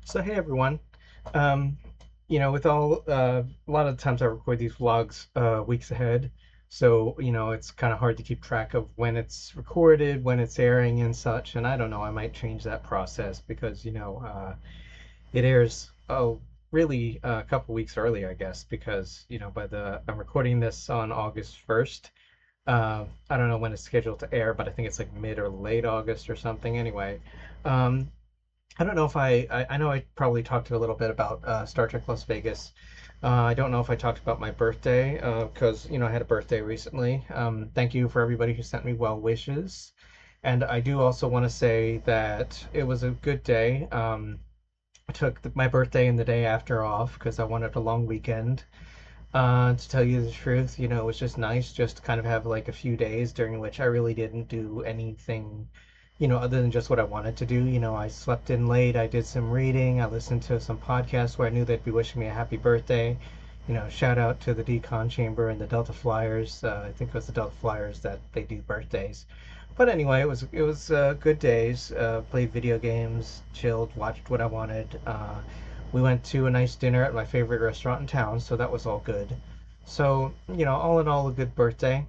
So hey everyone. Um, with a lot of the times I record these vlogs weeks ahead, so it's kind of hard to keep track of when it's recorded, when it's airing, and such. And I don't know, I might change that process because it airs really a couple weeks early, I guess, because by the I'm recording this on August 1st. I don't know when it's scheduled to air, but I think it's like mid or late August or something. Anyway. Um, I don't know if I know I probably talked a little bit about Star Trek Las Vegas. I don't know if I talked about my birthday because I had a birthday recently. Thank you for everybody who sent me well wishes, and I do also want to say that it was a good day. I took my birthday and the day after off because I wanted a long weekend. To tell you the truth, it was just nice just to kind of have like a few days during which I really didn't do anything, other than just what I wanted to do. I slept in late, I did some reading, I listened to some podcasts where I knew they'd be wishing me a happy birthday. Shout out to the Decon Chamber and the Delta Flyers. I think it was the Delta Flyers that they do birthdays. But anyway, it was good days. Played video games, chilled, watched what I wanted. We went to a nice dinner at my favorite restaurant in town, so that was all good. So, all in all, a good birthday.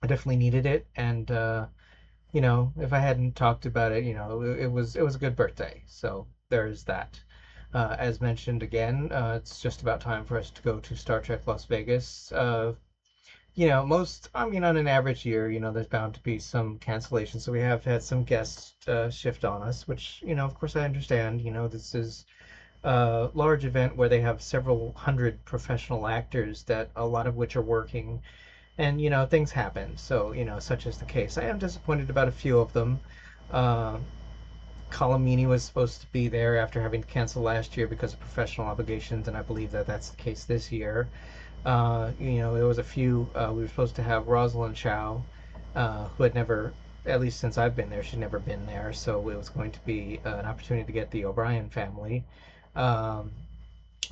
I definitely needed it, and if I hadn't talked about it, it was a good birthday. So there's that. As mentioned again, it's just about time for us to go to Star Trek Las Vegas. I mean, on an average year, there's bound to be some cancellations. So we have had some guests shift on us, which, of course I understand. This is large event where they have several hundred professional actors that a lot of which are working, and things happen, so such is the case. I am disappointed about a few of them. uh, Colomini was supposed to be there after having to cancel last year because of professional obligations, and I believe that that's the case this year. There was a few. We were supposed to have Rosalind Chow, who had never, at least since I've been there, she'd never been there, so it was going to be an opportunity to get the O'Brien family. um,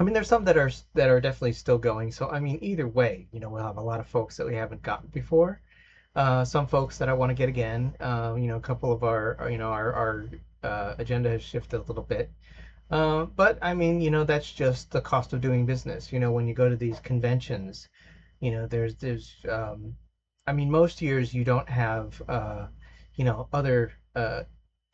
I mean, there's some that are definitely still going. So I mean, either way, we'll have a lot of folks that we haven't gotten before. Some folks that I want to get again. A couple of our agenda has shifted a little bit. But I mean, that's just the cost of doing business. When you go to these conventions, there's I mean, most years you don't have other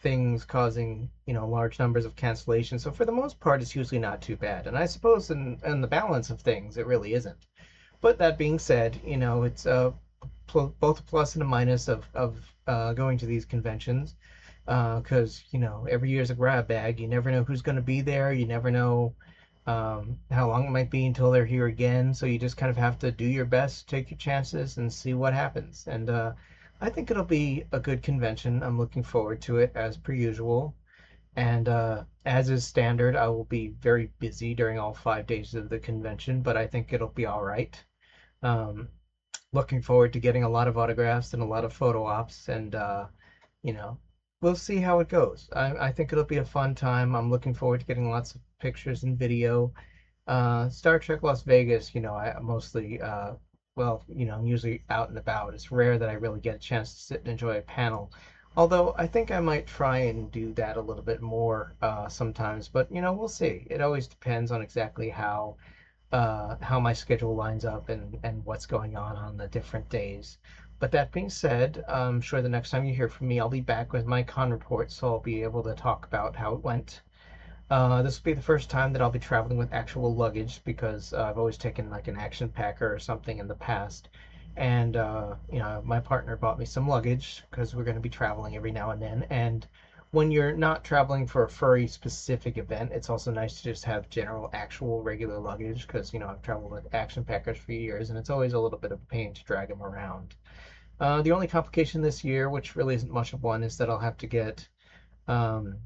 things causing large numbers of cancellations. So for the most part, it's usually not too bad. And I suppose in the balance of things, it really isn't. But that being said, it's both a plus and a minus of going to these conventions, because every year is a grab bag. You never know who's going to be there. You never know how long it might be until they're here again. So you just kind of have to do your best, take your chances, and see what happens. And I think it'll be a good convention. I'm looking forward to it as per usual. And as is standard, I will be very busy during all 5 days of the convention, but I think it'll be all right. Um, Looking forward to getting a lot of autographs and a lot of photo ops, and you know, we'll see how it goes. I think it'll be a fun time. I'm looking forward to getting lots of pictures and video. Star Trek Las Vegas, I mostly, well, I'm usually out and about. It's rare that I really get a chance to sit and enjoy a panel. Although I think I might try and do that a little bit more sometimes, but we'll see. It always depends on exactly how my schedule lines up and what's going on the different days. But that being said, I'm sure the next time you hear from me, I'll be back with my con report, so I'll be able to talk about how it went. This will be the first time that I'll be traveling with actual luggage because I've always taken like an action packer or something in the past. And my partner bought me some luggage because we're going to be traveling every now and then. And when you're not traveling for a furry specific event, it's also nice to just have general, actual, regular luggage because I've traveled with action packers for years, and it's always a little bit of a pain to drag them around. The only complication this year, which really isn't much of one, is that I'll have to get um,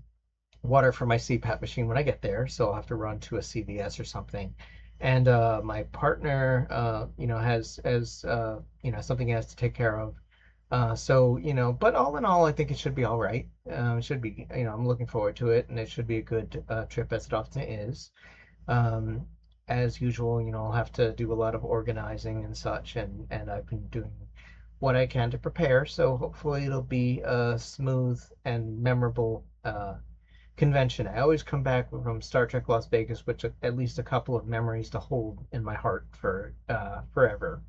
water for my CPAP machine when I get there, so I'll have to run to a CVS or something. And my partner, has something he has to take care of. So but all in all, I think it should be all right. It should be, I'm looking forward to it, and it should be a good trip as it often is. Um, as usual, I'll have to do a lot of organizing and such, and I've been doing what I can to prepare. So hopefully it'll be a smooth and memorable convention. I always come back from Star Trek Las Vegas with at least a couple of memories to hold in my heart for forever.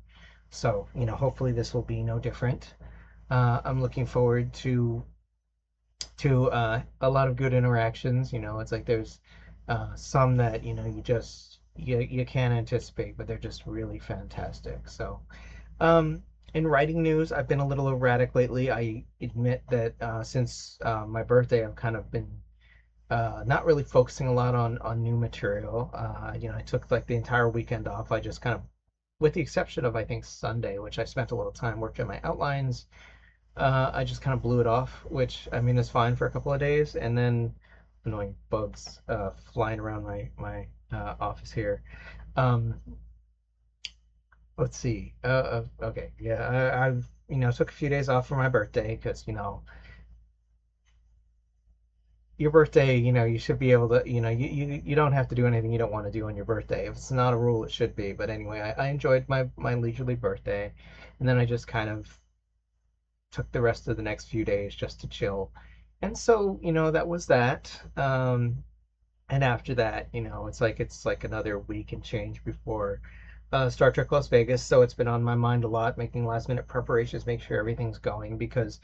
So, hopefully this will be no different. I'm looking forward to a lot of good interactions. It's like there's some that you can't anticipate, but they're just really fantastic. So, um, in writing news, I've been a little erratic lately. I admit that since my birthday, I've kind of been not really focusing a lot on new material. I took like the entire weekend off. I just kind of, with the exception of I think Sunday, which I spent a little time working on my outlines, I just kind of blew it off, which I mean is fine for a couple of days, and then annoying bugs flying around my office here. Um, let's see. Okay, yeah, I've took a few days off for my birthday because your birthday, you should be able to, you don't have to do anything you don't want to do on your birthday. If it's not a rule, it should be. But anyway, I enjoyed my leisurely birthday, and then I just kind of took the rest of the next few days just to chill. And so, that was that. And after that, it's like another week and change before Star Trek Las Vegas. So it's been on my mind a lot, making last minute preparations, make sure everything's going because.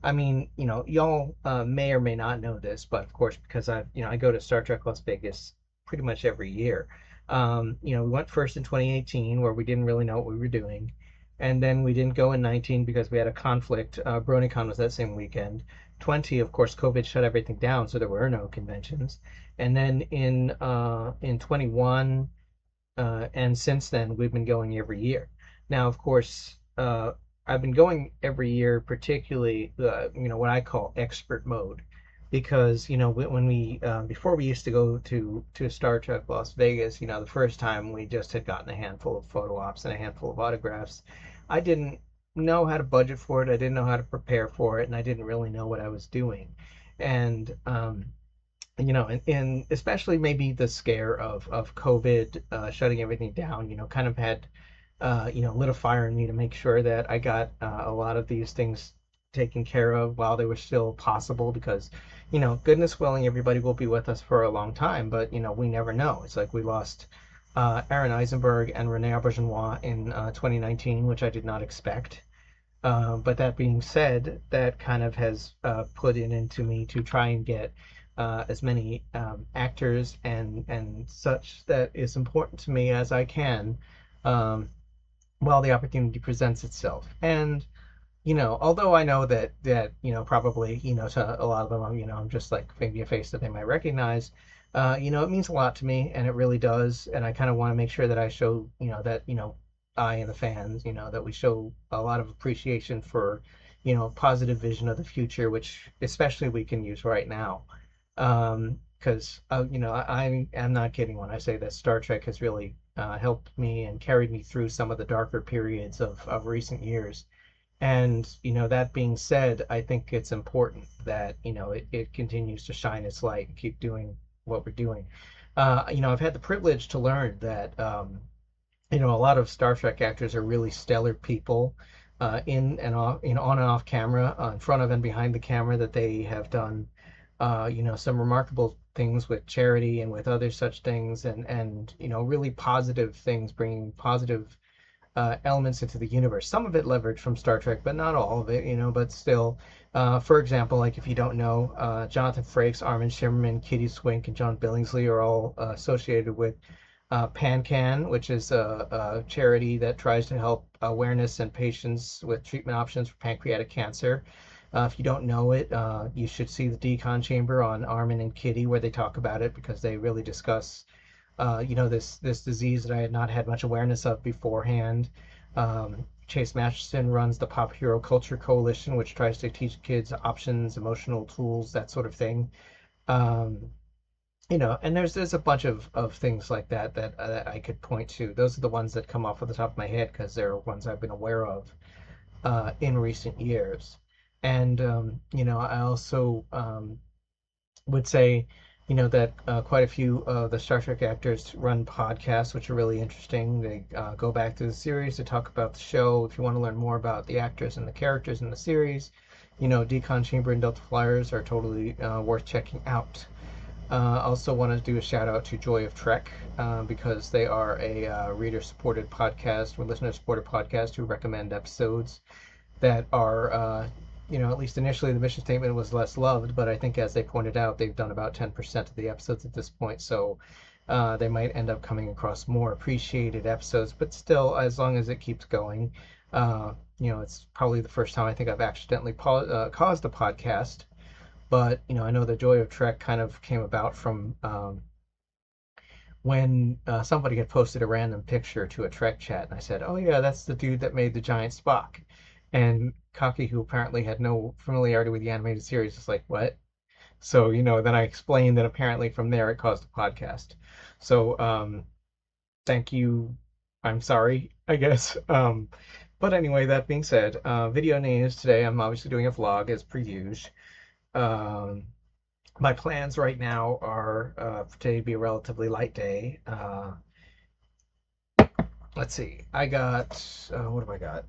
I mean, y'all may or may not know this, but of course, because I go to Star Trek Las Vegas pretty much every year. We went first in 2018 where we didn't really know what we were doing, and then we didn't go in 19 because we had a conflict. BronyCon was that same weekend. 20, of course, COVID shut everything down, so there were no conventions. And then in 21, and since then we've been going every year. Now, of course, I've been going every year, particularly what I call expert mode, because when we before we used to go to Star Trek Las Vegas, the first time we just had gotten a handful of photo ops and a handful of autographs. I didn't know how to budget for it. I didn't know how to prepare for it, and I didn't really know what I was doing. And and especially maybe the scare of COVID shutting everything down, kind of had lit a fire in me to make sure that I got a lot of these things taken care of while they were still possible because, goodness willing, everybody will be with us for a long time, but, we never know. It's like we lost Aaron Eisenberg and Rene Auberjonois in 2019, which I did not expect. But that being said, that kind of has put it into me to try and get as many actors and such that is important to me as I can um, while the opportunity presents itself. And although I know that probably to a lot of them, I'm just like maybe a face that they might recognize. It means a lot to me, and it really does. And I kind of want to make sure that I show, that I and the fans, that we show a lot of appreciation for, positive vision of the future, which especially we can use right now. Because I am not kidding when I say that Star Trek has really helped me and carried me through some of the darker periods of recent years. And, that being said, I think it's important that, it continues to shine its light and keep doing what we're doing. I've had the privilege to learn that, a lot of Star Trek actors are really stellar people in and off, on and off camera, in front of and behind the camera, that they have done, some remarkable things with charity and with other such things, and really positive things, bringing positive elements into the universe. Some of it leveraged from Star Trek, but not all of it, but still. For example, like if you don't know, Jonathan Frakes, Armin Shimmerman, Kitty Swink, and John Billingsley are all associated with PanCan, which is a charity that tries to help awareness and patients with treatment options for pancreatic cancer. If you don't know it, you should see the Decon Chamber on Armin and Kitty, where they talk about it because they really discuss this disease that I had not had much awareness of beforehand. Chase Masterson runs the Pop Hero Culture Coalition, which tries to teach kids options, emotional tools, that sort of thing. Um, and there's a bunch of things like that I could point to. Those are the ones that come off of the top of my head because they're ones I've been aware of in recent years. And I also would say, that quite a few of the Star Trek actors run podcasts, which are really interesting. They go back to the series to talk about the show. If you want to learn more about the actors and the characters in the series, Decon Chamber and Delta Flyers are totally worth checking out. Also want to do a shout out to Joy of Trek because they are a reader supported podcast or listener supported podcast who recommend episodes that are, at least initially the mission statement was less loved, but I think as they pointed out, they've done about 10% of the episodes at this point. So they might end up coming across more appreciated episodes, but still, as long as it keeps going, it's probably the first time I think I've accidentally caused a podcast. But I know the Joy of Trek kind of came about from when somebody had posted a random picture to a Trek chat, and I said, "Oh yeah, that's the dude that made the giant Spock." And Kaki, who apparently had no familiarity with the animated series, was like, "What?" So then I explained that apparently from there it caused a podcast. So thank you. I'm sorry, I guess. But anyway, that being said, video news today. I'm obviously doing a vlog as per usual. Um, my plans right now are for today to be a relatively light day. Let's see. I got what have I got?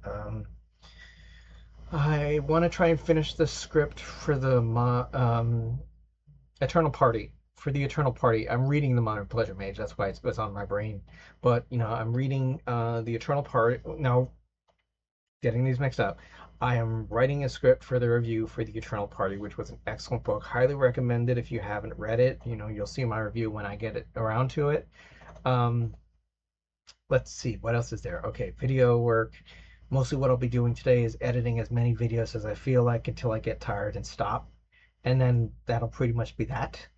I want to try and finish the script for the Eternal Party. For the Eternal Party, I'm reading the Modern Pleasure Mage. That's why it's on my brain. But I'm reading the Eternal Party now. Getting these mixed up. I am writing a script for the review for the Eternal Party, which was an excellent book. Highly recommended if you haven't read it. You'll see my review when I get it around to it. Um, let's see, what else is there? Okay, video work. Mostly what I'll be doing today is editing as many videos as I feel like until I get tired and stop. And then that'll pretty much be that.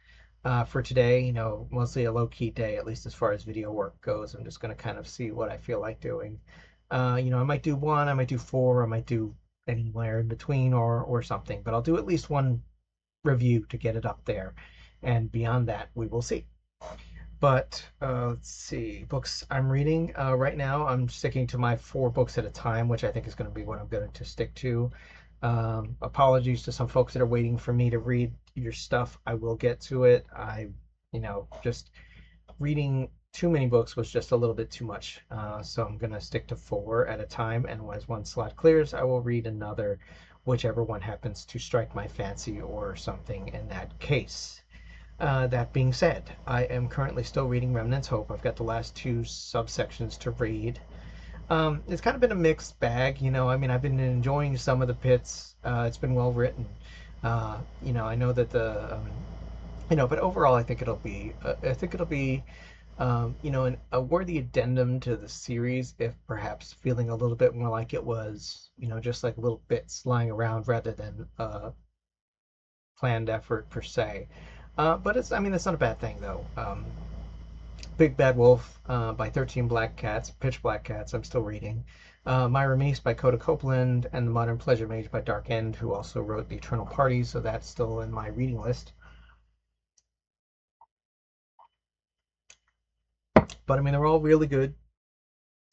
For today, mostly a low-key day, at least as far as video work goes. I'm just going to kind of see what I feel like doing. I might do one, I might do four, I might do anywhere in between or something, but I'll do at least one review to get it up there. And beyond that, we will see. But let's see, books I'm reading right now. I'm sticking to my 4 books at a time, which I think is going to be what I'm going to stick to. Apologies to some folks that are waiting for me to read your stuff. I will get to it. Just reading too many books was just a little bit too much. So I'm going to stick to 4 at a time. And as one slot clears, I will read another, whichever one happens to strike my fancy or something in that case. That being said, I am currently still reading Remnant's Hope. I've got the last 2 subsections to read. It's kind of been a mixed bag, I've been enjoying some of the pits. It's been well written. I know that but overall, I think it'll be, a worthy addendum to the series, if perhaps feeling a little bit more like it was, just like little bits lying around rather than planned effort per se. But it's not a bad thing though. Big Bad Wolf by 13 Black Cats, Pitch Black Cats, I'm still reading. Myra Meese by Coda Copeland, and The Modern Pleasure Mage by Dark End, who also wrote The Eternal Party, so that's still in my reading list. But they're all really good,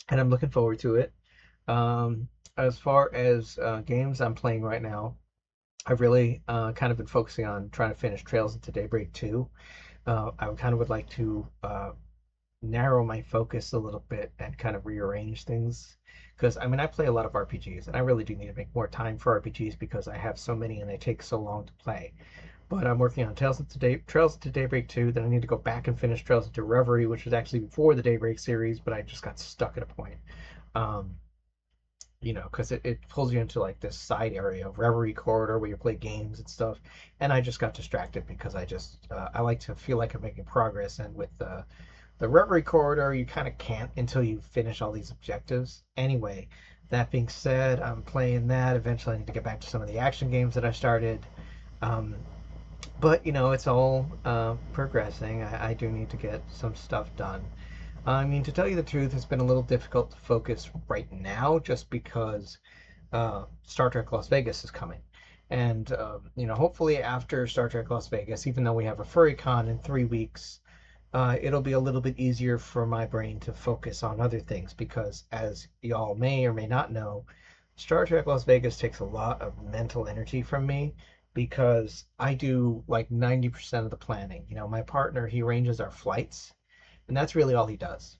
and I'm looking forward to it. As far as games I'm playing right now, I've really kind of been focusing on trying to finish Trails into Daybreak 2. I kind of would like to narrow my focus a little bit and kind of rearrange things. Because, I play a lot of RPGs, and I really do need to make more time for RPGs because I have so many and they take so long to play. But I'm working on Trails into Daybreak 2, then I need to go back and finish Trails into Reverie, which was actually before the Daybreak series, but I just got stuck at a point. Because it pulls you into like this side area of Reverie Corridor where you play games and stuff, and I just got distracted because I like to feel like I'm making progress, and with the Reverie Corridor you kind of can't until you finish all these objectives. Anyway, that being said, I'm playing that. Eventually I need to get back to some of the action games that I started. But it's all progressing. I do need to get some stuff done. To tell you the truth, it's been a little difficult to focus right now just because Star Trek Las Vegas is coming. And, hopefully after Star Trek Las Vegas, even though we have a FurryCon in 3 weeks, it'll be a little bit easier for my brain to focus on other things because, as y'all may or may not know, Star Trek Las Vegas takes a lot of mental energy from me because I do like 90% of the planning. My partner, he arranges our flights, and that's really all he does.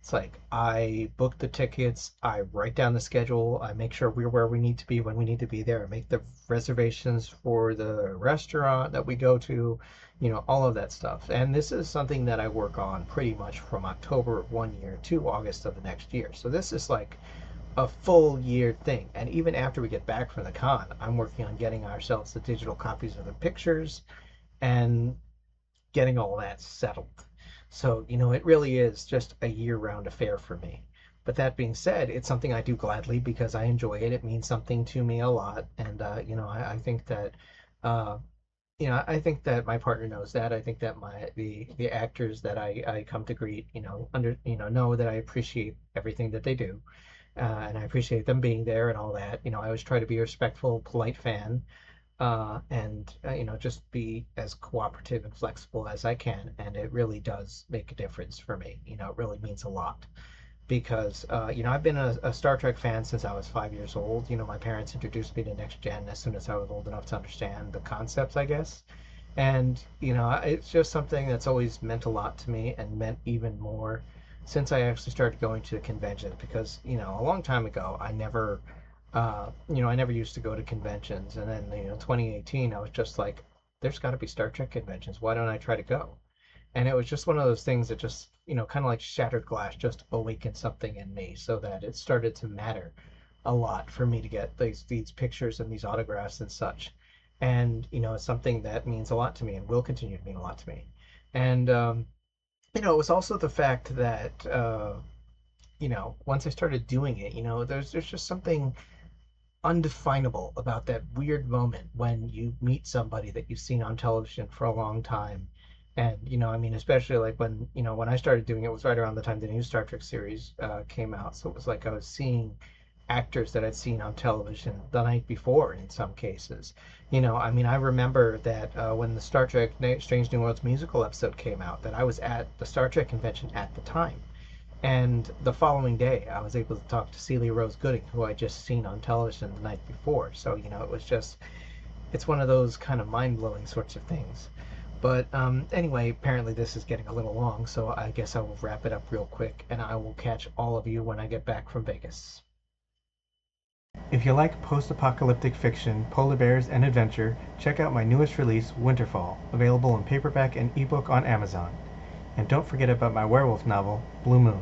It's like I book the tickets, I write down the schedule, I make sure we're where we need to be when we need to be there, I make the reservations for the restaurant that we go to, all of that stuff. And this is something that I work on pretty much from October of one year to August of the next year. So this is like a full year thing. And even after we get back from the con, I'm working on getting ourselves the digital copies of the pictures and getting all that settled. So, it really is just a year round affair for me. But that being said, it's something I do gladly because I enjoy it. It means something to me a lot. And, I think that, uh, I think that my partner knows that. I think that the actors that I come to greet, know that I appreciate everything that they do. And I appreciate them being there and all that. I always try to be a respectful, polite fan, and just be as cooperative and flexible as I can. And it really does make a difference for me. It really means a lot because I've been a Star Trek fan since I was 5 years old. My parents introduced me to Next Gen as soon as I was old enough to understand the concepts, I guess. And it's just something that's always meant a lot to me and meant even more since I actually started going to conventions because a long time ago I never used to go to conventions, and then 2018 I was just like, there's got to be Star Trek conventions. Why don't I try to go? And it was just one of those things that just kind of like shattered glass, just awakened something in me, so that it started to matter a lot for me to get these pictures and these autographs and such. And it's something that means a lot to me and will continue to mean a lot to me. And it was also the fact that once I started doing it, there's just something undefinable about that weird moment when you meet somebody that you've seen on television for a long time. And, especially like when I started doing it, was right around the time the new Star Trek series came out. So it was like I was seeing actors that I'd seen on television the night before in some cases. I remember that when the Star Trek Strange New Worlds musical episode came out, that I was at the Star Trek convention at the time. And the following day, I was able to talk to Celia Rose Gooding, who I'd just seen on television the night before. So, it was just, it's one of those kind of mind blowing sorts of things. But anyway, apparently this is getting a little long, so I guess I will wrap it up real quick, and I will catch all of you when I get back from Vegas. If you like post-apocalyptic fiction, polar bears, and adventure, check out my newest release, Winterfall, available in paperback and ebook on Amazon. And don't forget about my werewolf novel, Blue Moon.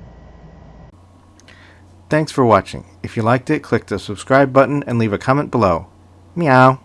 Thanks for watching. If you liked it, click the subscribe button and leave a comment below. Meow.